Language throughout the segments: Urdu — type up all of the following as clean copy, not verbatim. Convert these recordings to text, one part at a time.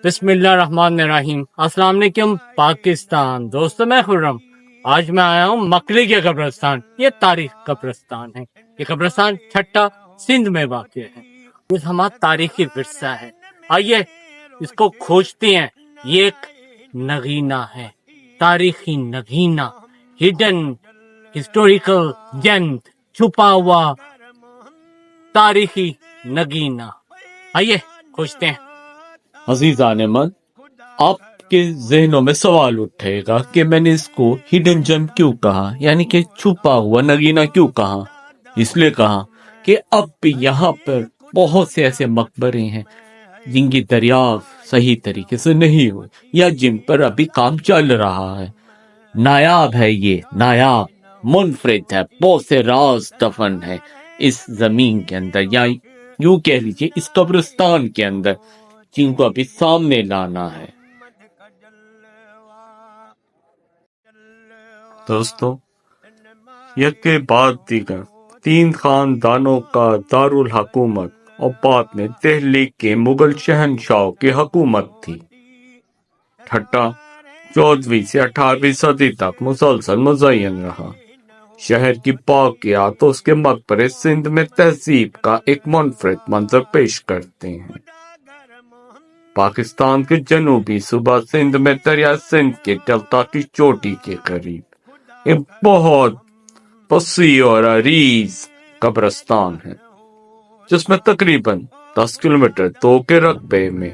بسم اللہ الرحمن الرحیم۔ السلام علیکم پاکستان دوستو، میں خرم۔ آج میں آیا ہوں مکلی کے قبرستان۔ یہ تاریخ قبرستان ہے۔ یہ قبرستان ٹھٹا سندھ میں واقع ہے۔ یہ ہمارا تاریخی ورثہ ہے۔ آئیے اس کو کھوجتے ہیں۔ یہ ایک نگینہ ہے، تاریخی نگینہ، ہڈن ہسٹوریکل جنت، چھپا ہوا تاریخی نگینہ۔ آئیے کھوجتے ہیں۔ عزیزان من، آپ کے ذہنوں میں سوال اٹھے گا کہ میں نے اس کو ہڈن جم کیوں کہا، یعنی کہ چھپا ہوا نگینہ کیوں کہا۔ اس لیے کہا کہ اب بھی یہاں پر بہت سے ایسے مقبرے ہیں جن کی دریافت صحیح طریقے سے نہیں ہوئی یا جن پر ابھی کام چل رہا ہے۔ نایاب ہے، یہ نایاب منفرد ہے، بہت سے راز دفن ہے اس زمین کے اندر، یا یوں کہہ لیجیے اس قبرستان کے اندر، جن کو ابھی سامنے لانا ہے۔ دوستو، یک کے بعد دیگر 3 خاندانوں کا دارالحکومت اور بعد میں دہلی کے مغل شہنشاہوں کی حکومت تھی۔ ٹھٹا 14ویں سے 18ویں صدی تک مسلسل مزین رہا۔ شہر کی باقیات اور اس کے مقبرے سندھ میں تہذیب کا ایک منفرد منظر پیش کرتے ہیں۔ پاکستان کے جنوبی صوبہ سندھ میں دریائے سندھ کے ڈیلٹا کی چوٹی کے قریب ایک بہت وسیع اور عریض قبرستان ہے، جس میں تقریباً 10 کلومیٹر 2 کے رقبے میں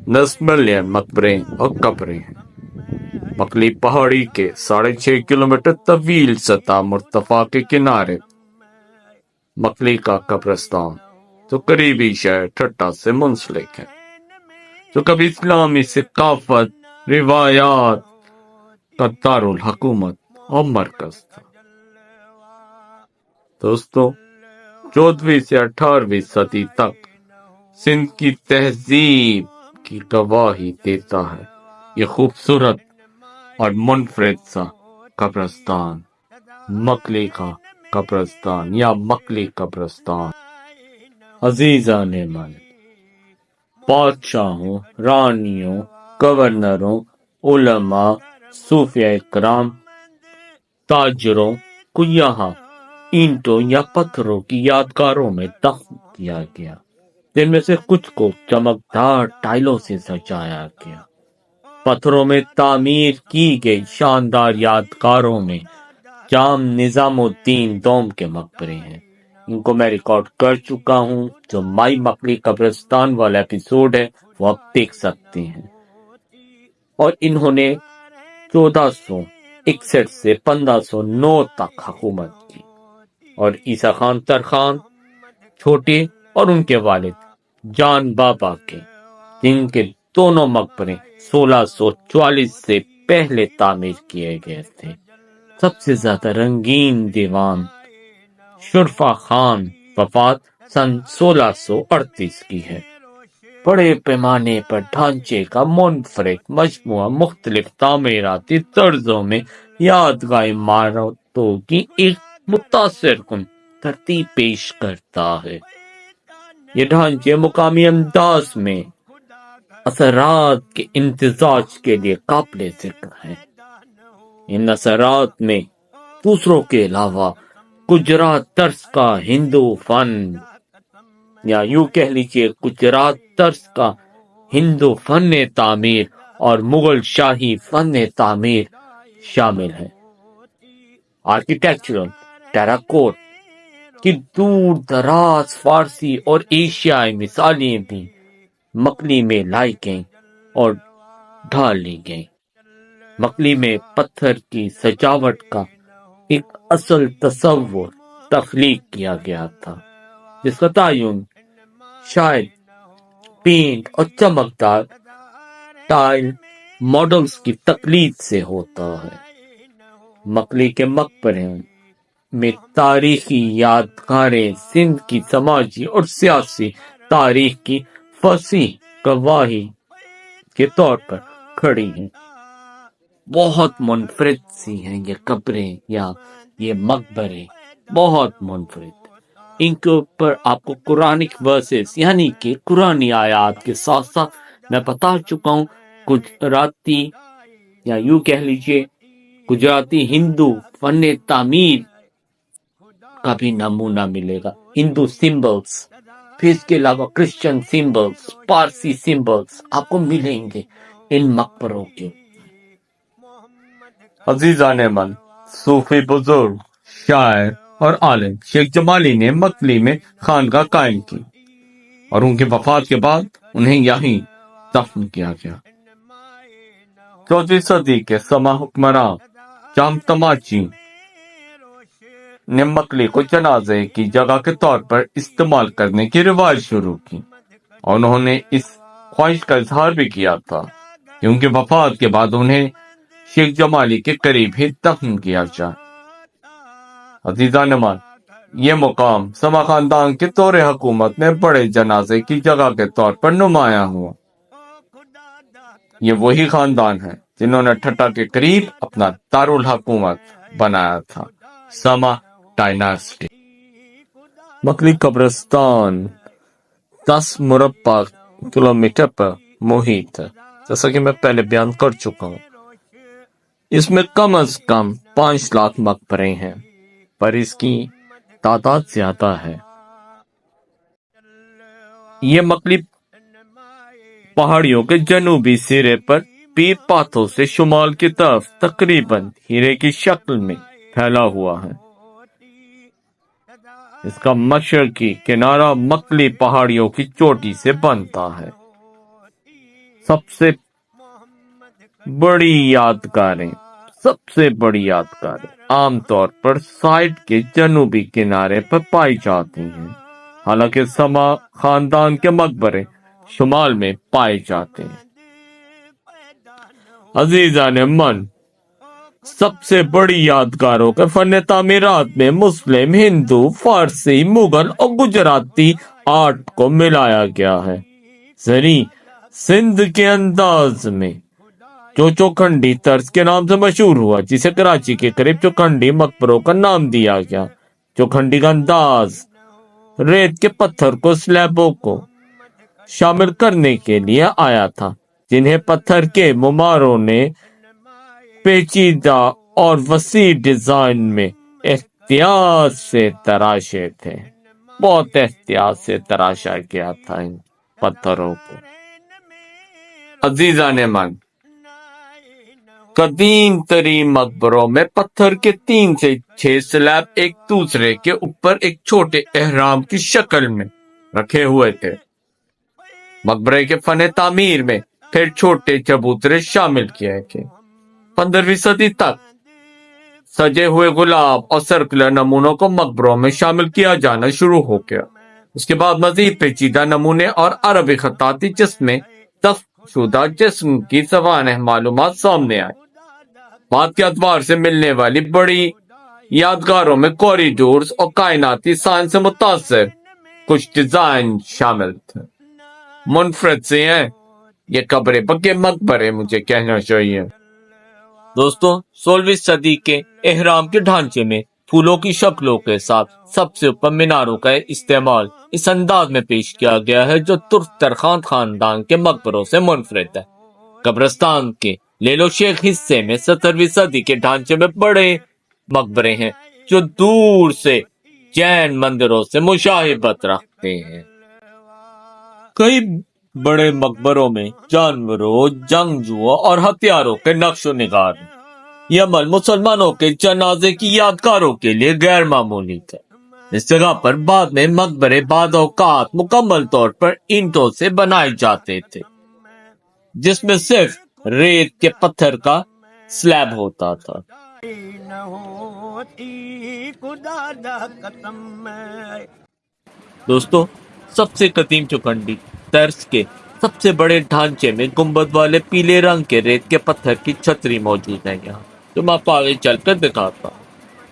10 ملین مقبرے اور قبریں ہیں۔ مکلی پہاڑی کے 6.5 کلومیٹر طویل سطح مرتفع کے کنارے مکلی کا قبرستان، جو قریبی شہر ٹھٹا سے منسلک ہے، جو کبھی اسلامی ثقافت روایات کا دارالحکومت اور مرکز تھا۔ دوستو، 14ویں سے 18ویں صدی تک سندھ کی تہذیب کی گواہی دیتا ہے یہ خوبصورت اور منفرد سا قبرستان، مکلی کا قبرستان یا مکلی قبرستان۔ عزیزان من، بادشاہوں، رانیوں، گورنروں، علماء، صوفیاء کرام، تاجروں کو یہاں اینٹوں یا پتھروں کی یادگاروں میں دفن کیا گیا، جن میں سے کچھ کو چمکدار ٹائلوں سے سجایا گیا۔ پتھروں میں تعمیر کی گئی شاندار یادگاروں میں جام نظام الدین دوم کے مقبرے ہیں۔ ان کو میں ریکارڈ کر چکا ہوں، جو مائی مکلی قبرستان والا ایپیسوڈ ہے وہ آپ دیکھ سکتے ہیں۔ اور انہوں نے 1461 سے 1509 تک حکومت کی، اور عیسیٰ خان ترخان چھوٹے اور ان کے والد جان بابا کے، جن کے دونوں مقبرے 1644 سے پہلے تعمیر کیے گئے تھے۔ سب سے زیادہ رنگین دیوان شرفا خان وفات سن 1638 کی ہے۔ بڑے پیمانے پر ڈھانچے کا منفرد مجموعہ مختلف تعمیراتی طرزوں میں یادگار عمارتوں کی ایک متاثر کن ترتیب پیش کرتا ہے۔ یہ ڈھانچے مقامی انداز میں اثرات کے امتزاج کے لیے قابل ذکر ہیں۔ ان اثرات میں دوسروں کے علاوہ گجرات طرز کا ہندو فن، یا یوں کہہ لیجیے گجرات طرز کا ہندو فن تعمیر اور مغل شاہی فن تعمیر شامل ہے۔ آرکیٹیکچرل ٹیراکوٹ کی دور دراز فارسی اور ایشیائی مثالیں بھی مکلی میں لائی گئیں اور ڈھال لی گئیں۔ مکلی میں پتھر کی سجاوٹ کا ایک اصل تصور تخلیق کیا گیا تھا، جس کا تعین شاید پینٹ اور چمکدار ٹائل ماڈلز کی تقلید سے ہوتا ہے۔ مکلی کے مقبرے میں تاریخی یادگاریں سندھ کی سماجی اور سیاسی تاریخ کی فصیح گواہی کے طور پر کھڑی ہیں۔ بہت منفرد سی ہیں یہ قبریں یا یہ مقبرے، بہت منفرد۔ ان کے اوپر آپ کو قرآنک ورسز یعنی کہ قرآنی آیات کے ساتھ ساتھ میں بتا چکا ہوں گجراتی یا یوں کہہ لیجئے گجراتی ہندو فن تعمیر کا بھی نمونہ ملے گا. ہندو سمبلز، پھر اس کے علاوہ کرسچن سمبلز، پارسی سمبلز آپ کو ملیں گے ان مقبروں کے. عزیزان من، صوفی بزرگ، شاعر اور عالم شیخ جمالی نے مکلی میں خانقاہ قائم کی اور ان کی وفات کے بعد انہیں یہیں دفن کیا گیا. 14ویں صدی کے سما حکمراں جام تماچی نے مکلی کو جنازے کی جگہ کے طور پر استعمال کرنے کی روایت شروع کی اور انہوں نے اس خواہش کا اظہار بھی کیا تھا کہ ان کی وفات کے بعد انہیں شیخ جمالی کے قریب ہی دفن کیا جائے. عزیزان من، یہ مقام سما خاندان کے دور حکومت میں بڑے جنازے کی جگہ کے طور پر نمایاں ہوا. یہ وہی خاندان ہے جنہوں نے ٹھٹا کے قریب اپنا دارالحکومت بنایا تھا، سما ڈائناسٹی. مکلی قبرستان 10 مربع کلومیٹر پر محیط ہے. جیسا کہ میں پہلے بیان کر چکا ہوں، اس میں کم از کم 5 لاکھ مقبرے ہیں، پر اس کی تعداد زیادہ ہے. یہ مکلی پہاڑیوں کے جنوبی سرے پر پیر پاتھوں سے شمال کی طرف تقریباً ہیرے کی شکل میں پھیلا ہوا ہے. اس کا مشرقی کنارہ مکلی پہاڑیوں کی چوٹی سے بنتا ہے. سب سے بڑی یادگاریں عام طور پر سائٹ کے جنوبی کنارے پر پائی جاتی ہیں، حالانکہ سما خاندان کے مقبرے شمال میں پائے جاتے ہیں. عزیزان من، سب سے بڑی یادگاروں کے فن تعمیرات میں مسلم، ہندو، فارسی، مغل اور گجراتی آرٹ کو ملایا گیا ہے. زریں سندھ کے انداز میں جو چوکھنڈی طرز کے نام سے مشہور ہوا، جسے کراچی کے قریب چوکھنڈی مقبروں کا نام دیا گیا. چوکھنڈی کا انداز ریت کے پتھر کو سلیبوں کو شامل کرنے کے لیے آیا تھا، جنہیں پتھر کے معماروں نے پیچیدہ اور وسیع ڈیزائن میں احتیاط سے تراشے تھے. بہت احتیاط سے تراشا گیا تھا ان پتھروں کو. عزیزان من، قدیم ترین مقبروں میں پتھر کے 3 سے 6 سلیب ایک دوسرے کے اوپر ایک چھوٹے احرام کی شکل میں رکھے ہوئے تھے. مقبرے کے فن تعمیر میں پھر چھوٹے چبوترے شامل کیے گئے. 15ویں صدی تک سجے ہوئے گلاب اور سرکلر نمونوں کو مقبروں میں شامل کیا جانا شروع ہو گیا. اس کے بعد مزید پیچیدہ نمونے اور عربی خطاطی جس میں دفن شدہ جسم کی سوانح معلومات سامنے آئی. بعد کے ادوار سے ملنے والی بڑی یادگاروں میں کوریڈورز اور کائناتی سائنس سے متاثر کچھ ڈیزائن شامل تھے. منفرد سے ہیں یہ قبریں بکے مقبرے، مجھے کہنا چاہیے. دوستوں، 16ویں صدی کے احرام کے ڈھانچے میں پھولوں کی شکلوں کے ساتھ سب سے اوپر میناروں کا استعمال اس انداز میں پیش کیا گیا ہے جو ترک ترخان خاندان کے مقبروں سے منفرد ہے. قبرستان کے لیلو شیخ حصے میں 17ویں صدی کے ڈھانچے میں بڑے مقبرے ہیں جو دور سے جین مندروں سے مشابہت رکھتے ہیں. کئی بڑے مقبروں میں جانوروں، جنگجوؤں اور ہتھیاروں کے نقش و نگار ہیں. یہ عمل مسلمانوں کے جنازے کی یادگاروں کے لیے غیر معمولی تھا. اس جگہ پر بعد میں مقبرے بعض اوقات مکمل طور پر اینٹوں سے بنائے جاتے تھے، جس میں صرف ریت کے پتھر کا سلیب ہوتا تھا. دوستو، سب سے قدیم چوکھنڈی طرز کے سب سے بڑے ڈھانچے میں گنبد والے پیلے رنگ کے ریت کے پتھر کی چھتری موجود ہے یہاں، جو میں آپ کو آگے چل کر دکھاتا ہوں،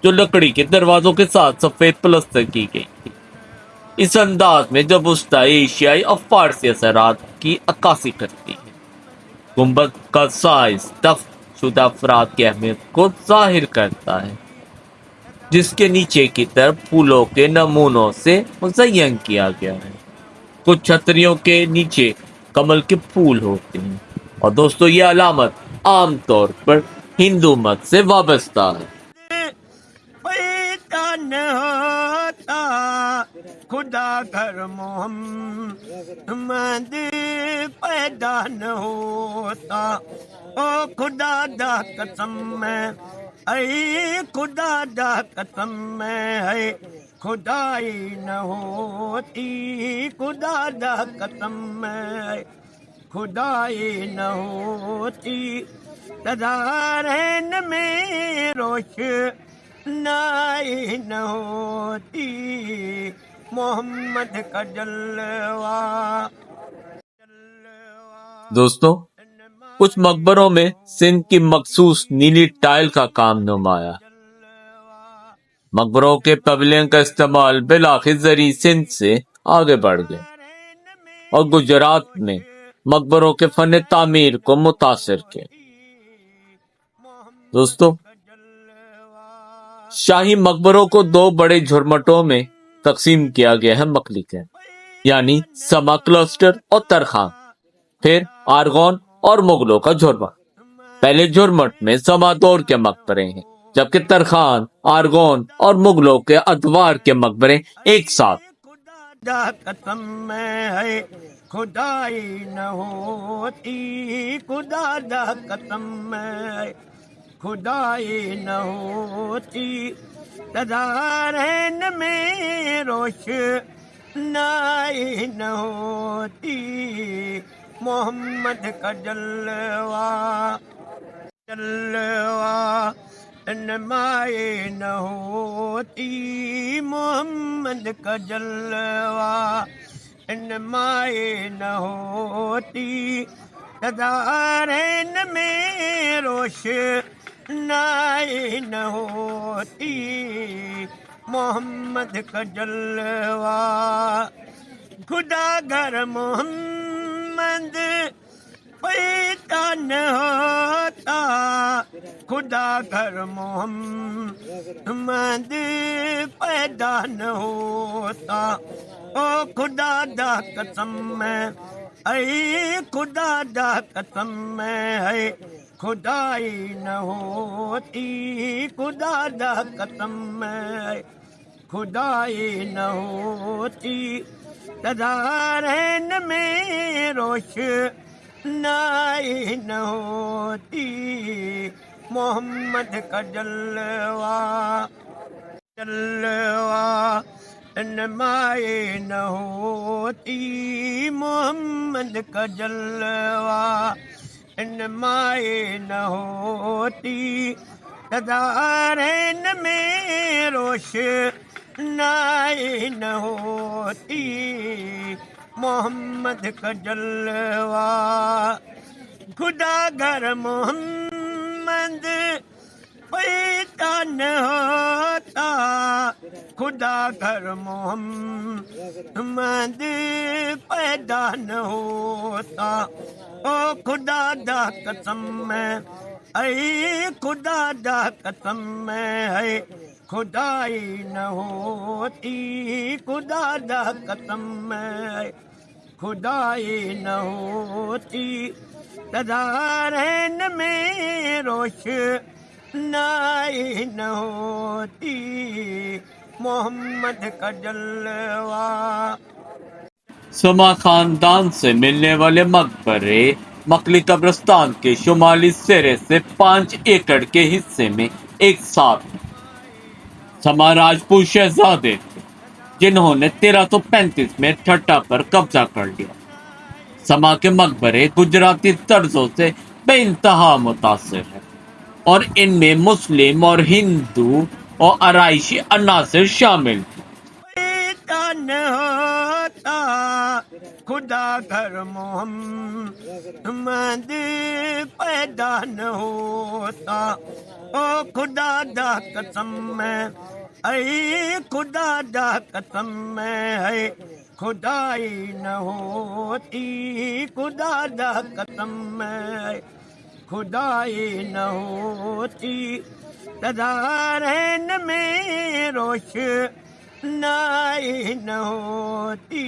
جو لکڑی کے دروازوں کے ساتھ سفید پلستر کی گئی تھی. اس انداز میں جب وسطی ایشیائی اور فارسی اثرات کی عکاسی کرتی ہے. گنبد کا سائز دفن شدہ افراد کی اہمیت کو ظاہر کرتا ہے، جس کے نیچے کی طرف پھولوں کے نمونوں سے مزین کیا گیا ہے. کچھ چھتریوں کے نیچے کمل کے پھول ہوتے ہیں، اور دوستو یہ علامت عام طور پر ہندو مت سے وابستہ ہے۔ پیدا نہ ہوتا خدا گھر محمد پیدا نہ ہوتا، او خدا دا قسم میں اے خدا دا قسم میں اے خدائی نہ ہوتی، خدا دا قسم میں خدائی نہ ہوتی، تدارین میں روشنائی نہ ہوتی، محمد کا جلوہ۔ دوستو کچھ مقبروں میں سندھ کی مخصوص نیلی ٹائل کا کام نمایاں ہے۔ مقبروں کے پویلین کا استعمال بالآخر زرعی سندھ سے آگے بڑھ گیا اور گجرات میں مقبروں کے فن تعمیر کو متاثر کیا۔ دوستو شاہی مقبروں کو دو بڑے جھرمٹوں میں تقسیم کیا گیا ہے مخلوقیں، یعنی سما کلسٹر اور ترخان، پھر آرغون اور مغلوں کا جھرمٹ۔ پہلے جھرمٹ میں سما دور کے مقبرے ہیں، جبکہ ترخان، آرغون اور مغلوں کے ادوار کے مقبرے ایک ساتھ۔ خدا قسم میں ہے خدائی نہ ہوتی، خدا دا قسم میں ہے خدائی نہ ہوتی، تدارین میں روشنائی نہ ہوتی، محمد کا جلوہ جلوہ نمائے نہ ہوتی، محمد کا جلوہ نمائے نہ ہوتی، تدارین میں روشنائی نہ ہوتی، محمد کا جلوہ۔ خدا گھر محمد پیدا نہ ہوتا، خدا گھر محمد پیدا نہ ہوتا، او خدا دا قسم میں اے خدا دا قسم میں اے خدائی نہ ہوتی، خدا دا قسم میں خدائی نہ ہوتی، تدارین میں روشنائی نہ ہوتی، محمد کا جلوہ جلوہ نمائے نہ ہوتی، محمد کا جلوہ نمائے نہ ہوتی، تدارین میں روشنائی نہ ہوتی، محمد کا جلوہ۔ خدا گھر محمد پیدا نہ ہوتا، خدا گھر محمد پیدا نہ ہوتا، او خدا دا قسم میں اے خدا دا قسم میں اے خدائی نہ ہوتی، خدا دا قسم میں خدائی نہ ہوتی، تدارین میں روشنائی نہ ہوتی، محمد کا جلوہ۔ سما خاندان سے ملنے والے مقبرے مکلی قبرستان کے شمالی سرے سے 5 ایکڑ کے حصے میں ایک ساتھ ہیں۔ سما راجپوت شہزادے تھے جنہوں نے 1335 میں ٹھٹا پر قبضہ کر لیا۔ سما کے مقبرے گجراتی طرزوں سے بے انتہا متاثر ہیں اور ان میں مسلم اور ہندو اور آرائشی عناصر شامل ہیں۔ پیدا نہ ہوتا خدا گھر محمد پیدا نہ ہوتا، او خدا دا قسم میں اے خدا دا قسم میں اے خدائی نہ ہوتی، خدا دا قسم میں خدائی نہ ہوتی، تدارین میں روشنائی نہ ہوتی،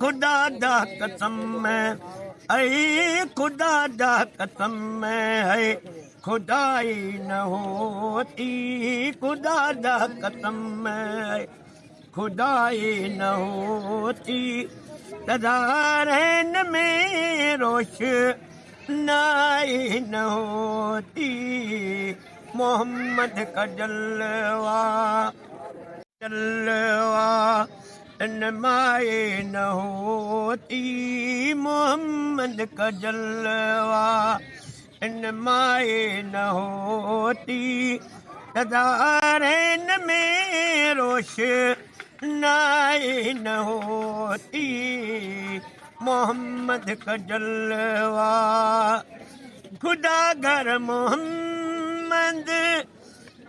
خدا دا قسم اے خدا دا قسم ہے خدائی نہ ہوتی خدا دا قسم ہے خدائی نہ ہوتی تدارین میں روشنائی نہ ہوتی محمد کا جلوہ نمائے نہ ہوتی محمد کا جلوہ نمائے نہ ہوتی تدارین میں روشنائی نہ ہوتی محمد کا جلوہ خدا گر محمد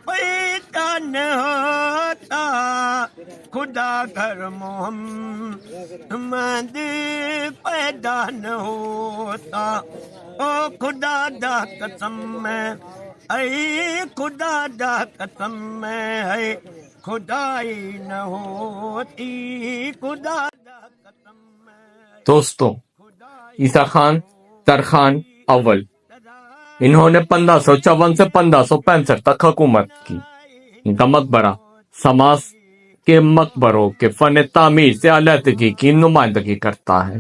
پیدا نہ ہوتا خدا گر محمد پیدا نہ ہوتا او خدا دا قسم اے خدا دا قسم ہے خدائی نہ ہوتی خدا دا قسم دوستوں، عیسیٰ خان ترخان اول انہوں نے 1554 سے 1565 تک حکومت کی۔ ان کا مقبرہ سماس کے مقبروں کے فن تعمیر سے علیحدگی کی نمائندگی کرتا ہے۔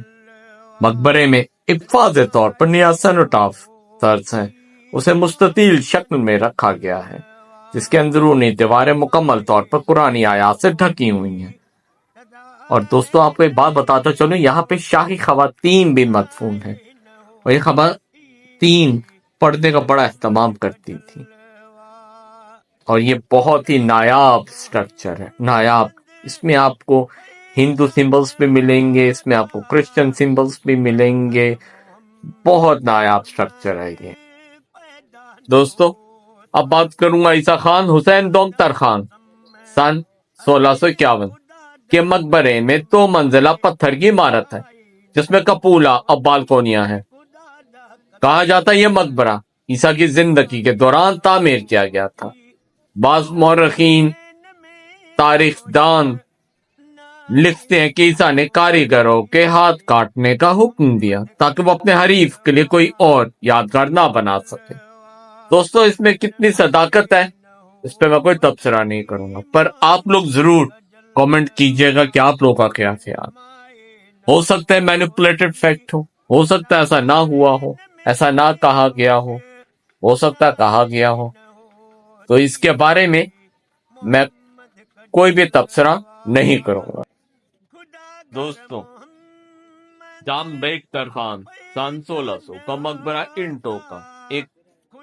مقبرے میں ایک واضح طور پر نیا سینوٹاف طرز ہے، اسے مستطیل شکل میں رکھا گیا ہے جس کے اندرونی دیواریں مکمل طور پر قرآنی آیات سے ڈھکی ہوئی ہیں۔ اور دوستوں، آپ کو ایک بات بتاتا چلوں، یہاں پہ شاہی خواتین بھی مدفون ہیں، اور یہ خواتین پردے کا بڑا اہتمام کرتی تھی، اور یہ بہت ہی نایاب سٹرکچر ہے، نایاب۔ اس میں آپ کو ہندو سمبلز بھی ملیں گے، اس میں آپ کو کرسچن سمبلز بھی ملیں گے، بہت نایاب سٹرکچر ہے یہ۔ دوستو، اب بات کروں گا عیسیٰ خان حسین دوم ترخان سن 1651 کے مقبرے میں 2 منزلہ پتھر کی عمارت ہے جس میں کپولا اور بالکونیاں ہیں۔ کہا جاتا ہے یہ مقبرہ عیسیٰ کی زندگی کے دوران تعمیر کیا گیا تھا۔ بعض مورخین تاریخ دان لکھتے ہیں کہ عیسیٰ نے کاریگروں کے ہاتھ کاٹنے کا حکم دیا تاکہ وہ اپنے حریف کے لیے کوئی اور یادگار نہ بنا سکے۔ دوستو، اس میں کتنی صداقت ہے اس پہ میں کوئی تبصرہ نہیں کروں گا، پر آپ لوگ ضرور کامنٹ کیجئے گا کہ آپ لوگوں کا کیا خیال۔ ہو سکتا ہے مینیپولیٹڈ فیکٹ ہو سکتا ہے ایسا نہ ہوا ہو، ایسا نہ کہا گیا ہو سکتا ہے کہا گیا ہو، تو اس کے بارے میں میں کوئی بھی تبصرہ نہیں کروں گا۔ دوستو، جام بیگ ترخان سن 1600 کا مقبرہ اینٹوں کا ایک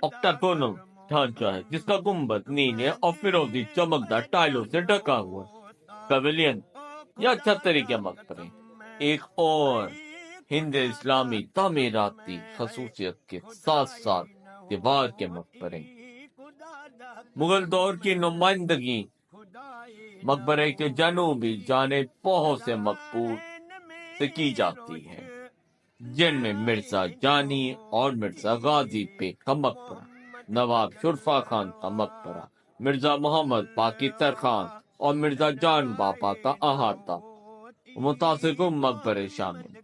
آکٹاگونل ڈھانچہ ہے جس کا گنبد نیلے اور فیروزی چمکدار ٹائلوں سے ڈھکا ہوا ہے۔ پیویلین یا چھتری کے مقبرے ایک اور ہند اسلامی تعمیراتی خصوصیت کے ساتھ ساتھ دیوار کے مقبرے۔ مغل دور کی نمائندگی مقبرے کے جنوبی جانب بہت سے مقبول سے کی جاتی ہے، جن میں مرزا جانی اور مرزا غازی بیگ کا مقبرہ، نواب شرفا خان کا مقبرہ، مرزا محمد باقی ترخان اور مرزا جان بابا کا احاطہ متاثر کن مقبرے شامل ہیں۔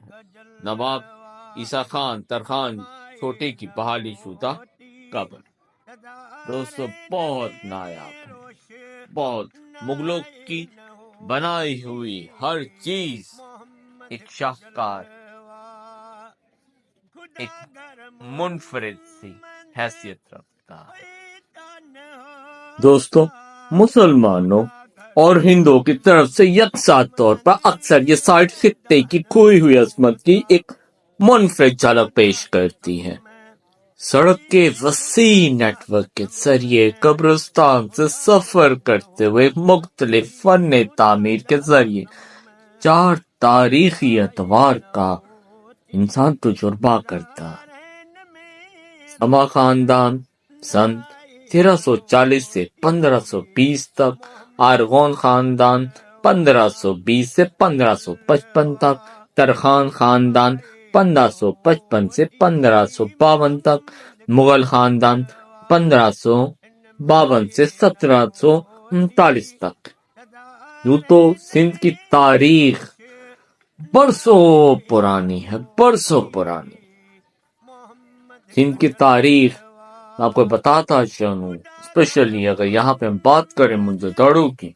نواب عیسیٰ خان ترخان چھوٹے کی بحالی شدہ قبر دوستو بہت نایاب ہے، بہت مغلوں کی بنائی ہوئی ہر چیز ایک شاہکار، ایک منفرد سی حیثیت رکھتا ہے۔ دوستو، مسلمانوں اور ہندوؤں کی طرف سے یکساں طور پر اکثر یہ سائٹ خطے کی کھوئی ہوئی عظمت کی ایک منفرد جھلک پیش کرتی ہے۔ سڑک کے وسیع نیٹ ورک کے ذریعے قبرستان سے سفر کرتے ہوئے مختلف فن تعمیر کے ذریعے 4 تاریخی ادوار کا انسان تجربہ کرتا ہے۔ سما خاندان سن 1340 سے 1520 تک، آرغون خاندان 1520 سے 1555 تک، ترخان خاندان 1555 سے 1552 تک، مغل خاندان 1552 سے 1739 تک۔ یوں تو سندھ کی تاریخ برسوں پرانی ہے، برسوں پرانی۔ سندھ کی تاریخ میں آپ کو بتاتا چلوں، اسپیشلی اگر یہاں پہ ہم بات کریں منجو دڑو کی،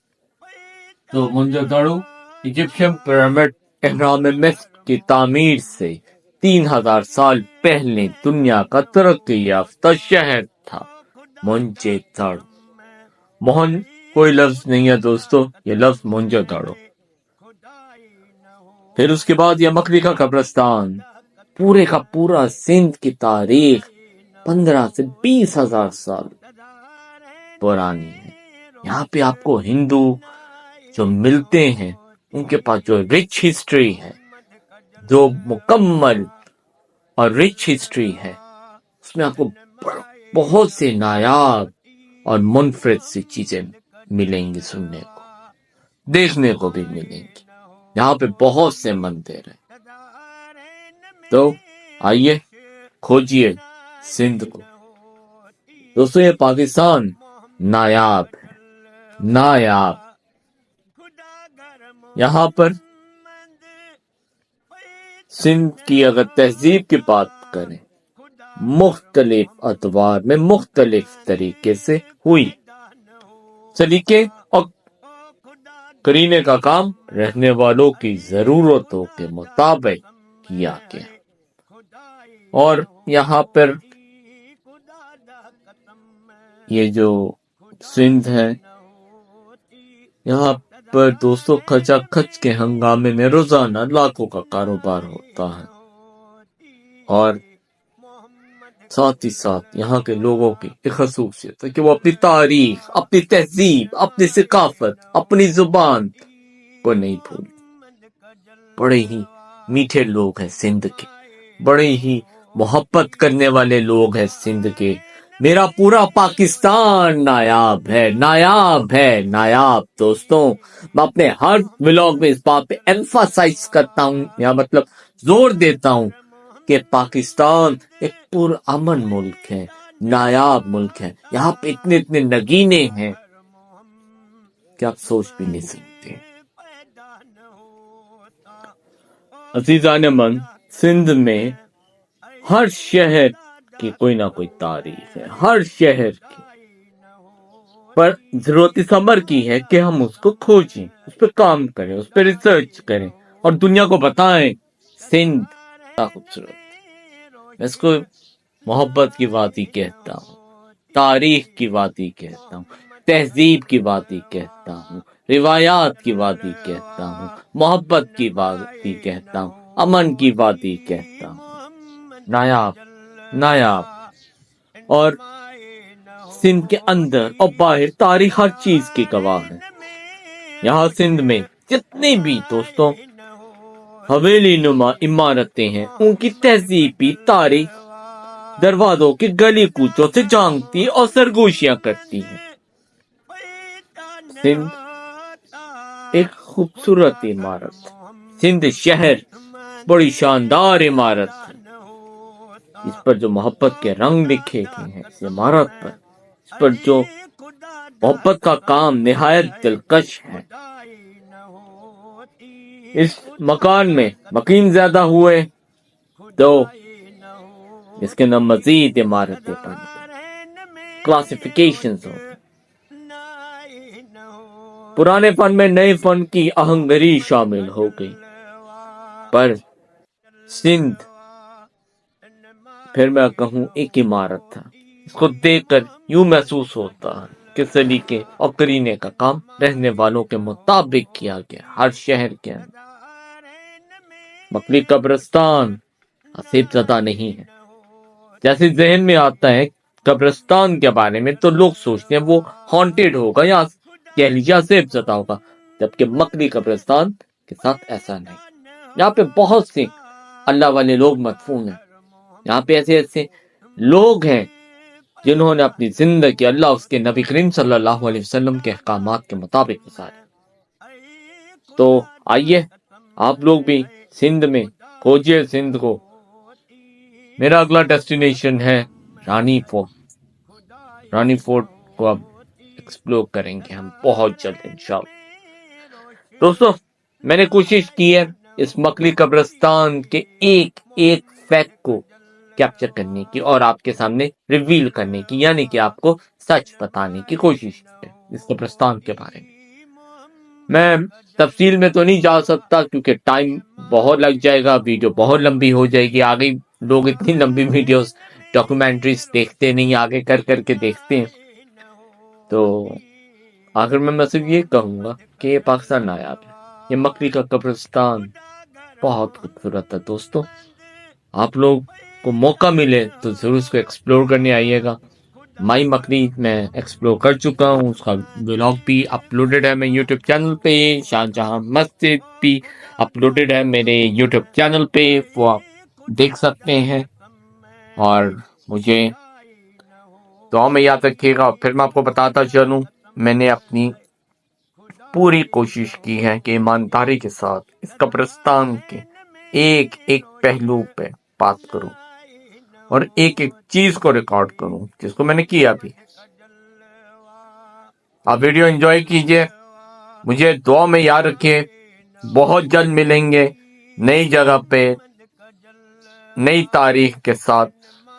تو منجو دڑو ایجپشن پیرامڈ اہرام مصر کی تعمیر سے 3000 سال پہلے دنیا کا ترقی یافتہ شہر تھا منجو دڑو۔ موہن کوئی لفظ نہیں ہے دوستو، یہ لفظ منجو دڑو۔ پھر اس کے بعد یہ مکری کا قبرستان، پورے کا پورا سندھ کی تاریخ 15 سے 20,000 سال پرانی ہے۔ یہاں پہ آپ کو ہندو جو ملتے ہیں ان کے پاس جو رچ ہسٹری ہے، جو مکمل اور رچ ہسٹری ہے، اس میں آپ کو بہت سے نایاب اور منفرد سی چیزیں ملیں گی، سننے کو دیکھنے کو بھی ملیں گی۔ یہاں پہ بہت سے مندر ہیں، تو آئیے کھوجیے سندھ کو۔ دوستو یہ پاکستان نایاب ہے، نایاب۔ یہاں پر سندھ کی اگر تہذیب کی بات کریں، مختلف ادوار میں مختلف طریقے سے ہوئی، سلیقے اور کرینے کا کام رہنے والوں کی ضرورتوں کے مطابق کیا گیا۔ اور یہاں پر یہ جو سندھ ہے، یہاں پر دوستوں کھچا کھچ کے ہنگامے میں روزانہ لاکھوں کا کاروبار ہوتا ہے، اور ساتھ ہی ساتھ یہاں کے لوگوں کی ایک خصوصیت ہے کہ وہ اپنی تاریخ، اپنی تہذیب، اپنی ثقافت، اپنی زبان کو نہیں بھولتے۔ بڑے ہی میٹھے لوگ ہیں سندھ کے، بڑے ہی محبت کرنے والے لوگ ہیں سندھ کے۔ میرا پورا پاکستان نایاب ہے، نایاب ہے، نایاب۔ دوستوں میں اپنے ہر ولاگ میں اس بات پہ ایمفاسائز کرتا ہوں، یا مطلب زور دیتا ہوں کہ پاکستان ایک پرامن ملک ہے، نایاب ملک ہے۔ یہاں پہ اتنے اتنے نگینے ہیں کہ آپ سوچ بھی نہیں سکتے۔ عزیزان من، سندھ میں ہر شہر کی کوئی نہ کوئی تاریخ ہے، ہر شہر کی، پر ضرورت اس امر کی ہے کہ ہم اس کو کھوجیں، اس پہ کام کریں، اس پہ ریسرچ کریں اور دنیا کو بتائیں سندھ کیا خوبصورت ہے۔ میں اس کو محبت کی وادی کہتا ہوں، تاریخ کی وادی کہتا ہوں، تہذیب کی وادی کہتا ہوں، روایات کی وادی کہتا ہوں، محبت کی وادی کہتا ہوں، امن کی وادی کہتا ہوں۔ نایاب، نایاب۔ اور سندھ کے اندر اور باہر تاریخ ہر چیز کی گواہ ہے۔ یہاں سندھ میں جتنی بھی دوستوں حویلی نما عمارتیں ہیں، ان کی تہذیبی تاریخ دروازوں کی گلی کوچوں سے جانگتی اور سرگوشیاں کرتی ہیں۔ سندھ ایک خوبصورت عمارت، سندھ شہر بڑی شاندار عمارت ہے، اس پر جو محبت کے رنگ لکھے گئے ہیں اس عمارت پر، اس پر جو محبت کا کام نہایت دلکش ہے۔ اس مکان میں مکین زیادہ ہوئے تو اس کے اندر مزید عمارتیں بن گئی، کلاسیفیکیشنز ہو گئی۔ پرانے فن میں نئے فن کی آہنگری شامل ہو گئی، پر سندھ پھر میں کہوں ایک عمارت تھا۔ اس کو دیکھ کر یوں محسوس ہوتا ہے کہ سلیقے اور کرینے کا کام رہنے والوں کے مطابق کیا گیا ہر شہر کے اندر۔ مکری قبرستان آصف زدہ نہیں ہے۔ جیسے ذہن میں آتا ہے قبرستان کے بارے میں تو لوگ سوچتے ہیں وہ ہانٹیڈ ہوگا یا کہہ لیجیے آصف زدہ ہوگا، جبکہ مکری قبرستان کے ساتھ ایسا نہیں۔ یہاں پہ بہت سے اللہ والے لوگ مدفون ہیں، یہاں پہ ایسے ایسے لوگ ہیں جنہوں نے اپنی زندگی اللہ اس کے نبی کریم صلی اللہ علیہ وسلم کے احکامات کے مطابق گزاری۔ تو آئیے آپ لوگ بھی سندھ میں کھوجیے سندھ کو۔ میرا اگلا ڈیسٹینیشن ہے رانی فورٹ۔ رانی فورٹ کو اب ایکسپلور کریں گے ہم بہت جلد انشاءاللہ۔ دوستو میں نے کوشش کی ہے اس مکلی قبرستان کے ایک ایک فیکٹ کو کیپچر کرنے کی اور آپ کے سامنے ریویل کرنے کی، یعنی کہ آپ کو سچ بتانے کی کوشش ہے اس قبرستان کے بارے میں تفصیل میں تو نہیں جا سکتا کیونکہ ٹائم بہت لگ جائے گا، ویڈیو بہت لمبی ہو جائے گی. آگے لوگ اتنی لمبی ویڈیوز ڈاکومنٹریز دیکھتے نہیں، آگے کر کر کے دیکھتے ہیں. تو آخر میں صرف یہ کہوں گا کہ یہ پاکستان نایاب ہے، یہ مکلی کا قبرستان بہت خوبصورت ہے. دوستو آپ لوگ کو موقع ملے تو ضرور اس کو ایکسپلور کرنے آئیے گا. مائی مکلی میں ایکسپلور کر چکا ہوں، اس کا ولاگ بھی اپلوڈڈ ہے میں یوٹیوب چینل پہ. شاہجہاں مسجد بھی اپلوڈڈ ہے میرے یوٹیوب چینل پہ، وہ آپ دیکھ سکتے ہیں. اور مجھے دعا میں یاد رکھیے گا. پھر میں آپ کو بتاتا چلوں، میں نے اپنی پوری کوشش کی ہے کہ ایمانداری کے ساتھ اس قبرستان کے ایک ایک پہلو پہ بات کروں اور ایک ایک چیز کو ریکارڈ کروں، جس کو میں نے کیا بھی. آپ ویڈیو انجوائے کیجئے، مجھے دعا میں یاد رکھیے. بہت جلد ملیں گے نئی جگہ پہ، نئی تاریخ کے ساتھ.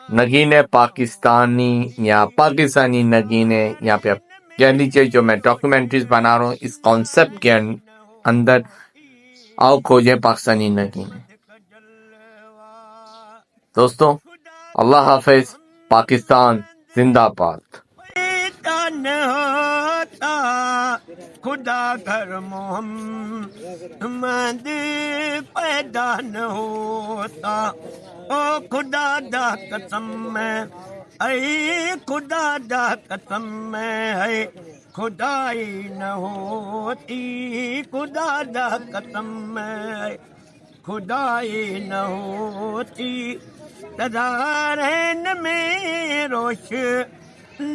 نگین پاکستانی یا پاکستانی نگینے، یہاں پہ آپ کہہ لیجیے جو میں ڈاکومنٹریز بنا رہا ہوں اس کانسیپٹ کے اندر. آؤ کھوجیں پاکستانی نگینے. دوستو اللہ حافظ. پاکستان زندہ باد. پیدا نہ ہوتا خدا گھر محمد پیدا نہ ہوتا. او خدا دا قسم ہے، اے خدا دا قسم ہے، خدائی نہ ہوتی. خدا دا قسم ہے، خدائی نہ ہوتی. تدارین میں روشنائی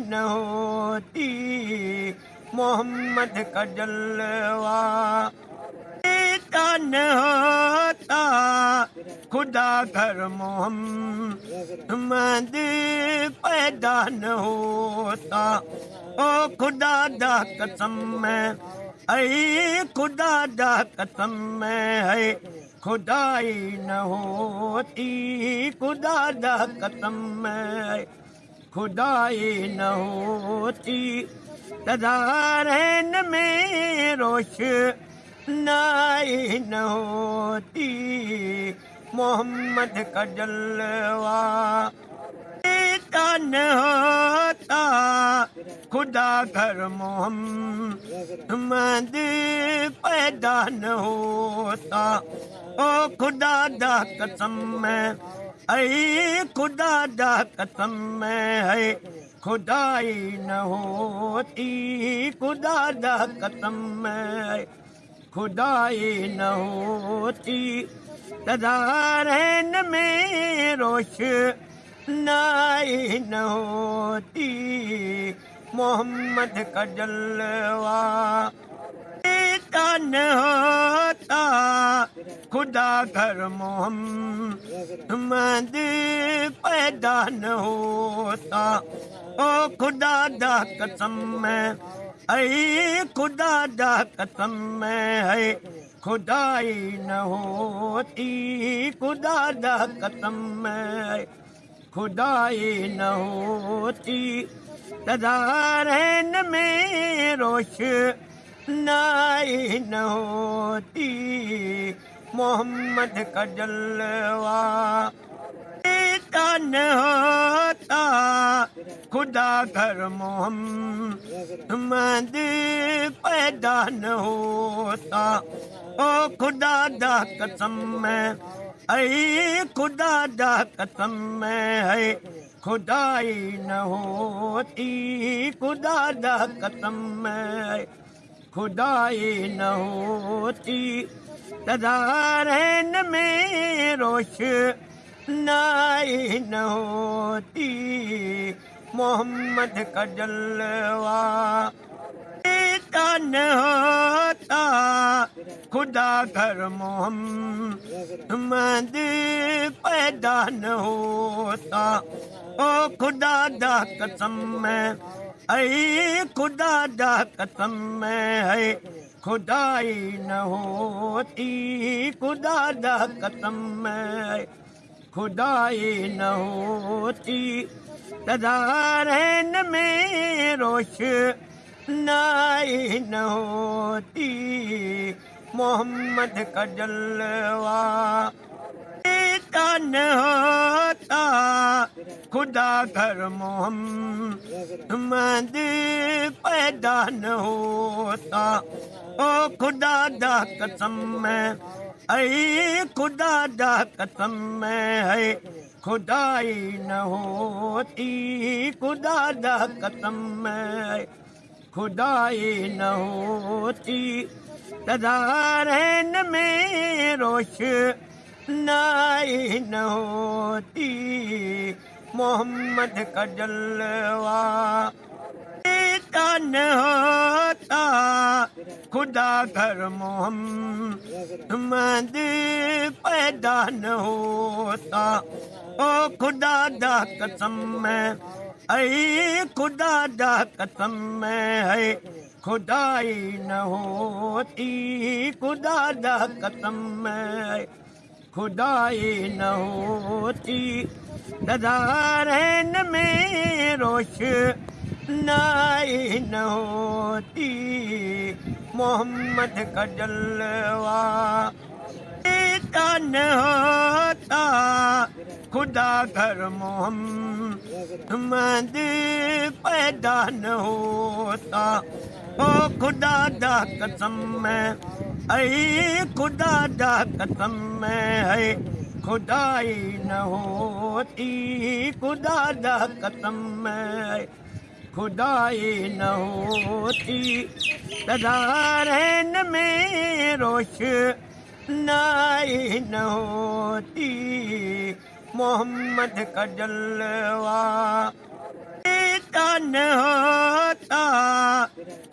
نہ ہوتی. محمد کا جلوہ پیدا نہ ہوتا خدا گھر محمد پیدا نہ ہوتا. او خدا دا قسم ہے، اے خدا دا قسم ہے، خدائی نہ ہوتی. خدا دا قسم ہے، خدائی نہ ہوتی. تدارین میں روشنائی نہ ہوتی. محمد کا جلوہ پیدا نہ ہوتا خدا گھر محمد پیدا نہ ہوتا. او خدا دا قسم ہے، اے خدا دا قسم ہے، خدائی نہ ہوتی. خدا دا قسم ہے، خدائی نہ ہوتی. تدارین میں روشنائی نہ ہوتی. محمد کا جلوہ پیدا نہ ہوتا خدا گھر محمد پیدا نہ ہوتا. او خدا دا قسم ہے، اے خدا دا قسم ہے، خدائی نہ ہوتی. خدا دا قسم ہے، خدائی نہ ہوتی. تدارین میں روشنائی نہ ہوتی. محمد کا جلوہ پیدا نہ ہوتا خدا گھر محمد پیدا نہ ہوتا. او خدا دا قسم ہے، اے خدا دا قسم ہے، خدائی نہ ہوتی. خدا دا قسم ہے، خدائی نہ ہوتی. تدارین میں روشنائی نہ ہوتی. محمد کا جلوہ پیدا نہ ہوتا خدا گھر محمد پیدا نہ ہوتا. او خدا دا قسم ہے، اے خدا دا قسم ہے، خدائی نہ ہوتی خدا دا قسم ہے خدائی نہ ہوتی تدارین میں روشنائی نہ ہوتی محمد کا جلوہ نہ ہوتا خدا گھر محمد پیدا نہ ہوتا او خدا دا قسم ہے اے خدا دا قسم ہے خدائی نہ ہوتی خدا دا قسم ہے خدائی نہ ہوتی تدارین میں روشنائی نہ ہوتی محمد کا جلوہ نہ ہوتا خدا گھر محمد پیدا نہ ہوتا او خدا دا قسم ہے اے خدا دا قسم ہے خدائی نہ ہوتی خدا دا قسم ہے خدائی نہ ہوتی تدارین میں روشنائی نہ ہوتی محمد کا جلوہ نہ ہوتا خدا گھر محمد پیدا نہ ہوتا او خدا دا قسم ہے اے خدا دا قسم ہے خدائی نہ ہوتی خدا دا قسم ہے خدائی نہ ہوتی تدارین میں روشنائی نہ ہوتی محمد کا جلوہ نہ ہوتا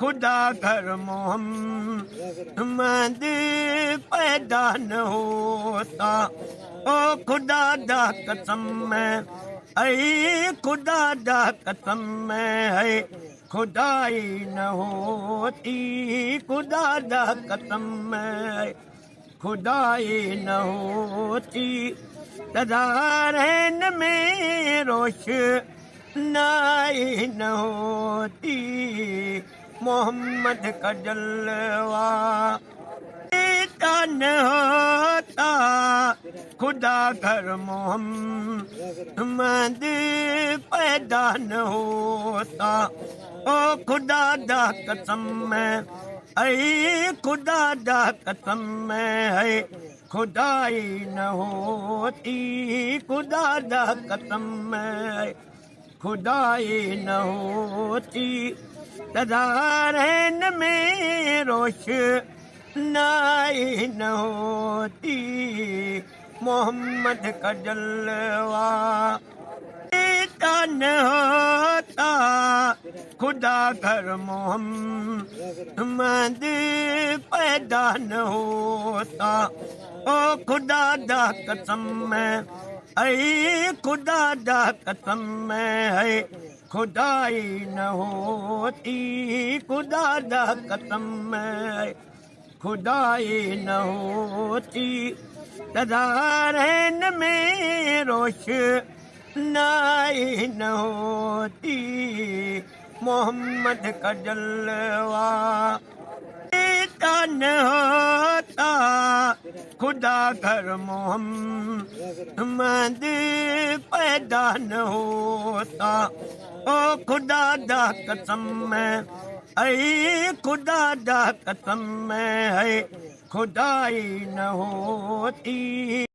خدا گھر محمد پیدا نہ ہوتا او خدا دا قسم ہے اے خدا دا قسم ہے خدائی نہ ہوتی خدا دا قسم ہے خدائی نہ ہوتی تدارین میں روشنائی نہ ہوتی محمد کا جلوہ نہ ہوتا خدا گھر محمد پیدا نہ ہوتا او خدا دا قسم ہے اے خدا دا قسم ہے خدائی نہ ہوتی خدا دا قسم ہے خدائی نہ ہوتی تدارین میں روشنائی نہ ہوتی محمد کا جلوہ نہ ہوتا خدا گھر محمد پیدا نہ ہوتا او خدا دا قسم ہے اے خدا دا قسم ہے خدائی نہ ہوتی خدا دا قسم ہے خدائی نہ ہوتی تدارین میں روشنائی نہ ہوتی محمد کا جلوہ نہ ہوتا خدا گھر محمد پیدا نہ ہوتا او خدا دا قسم ہے اے خدا دا قسم ہے خدائی نہ ہوتی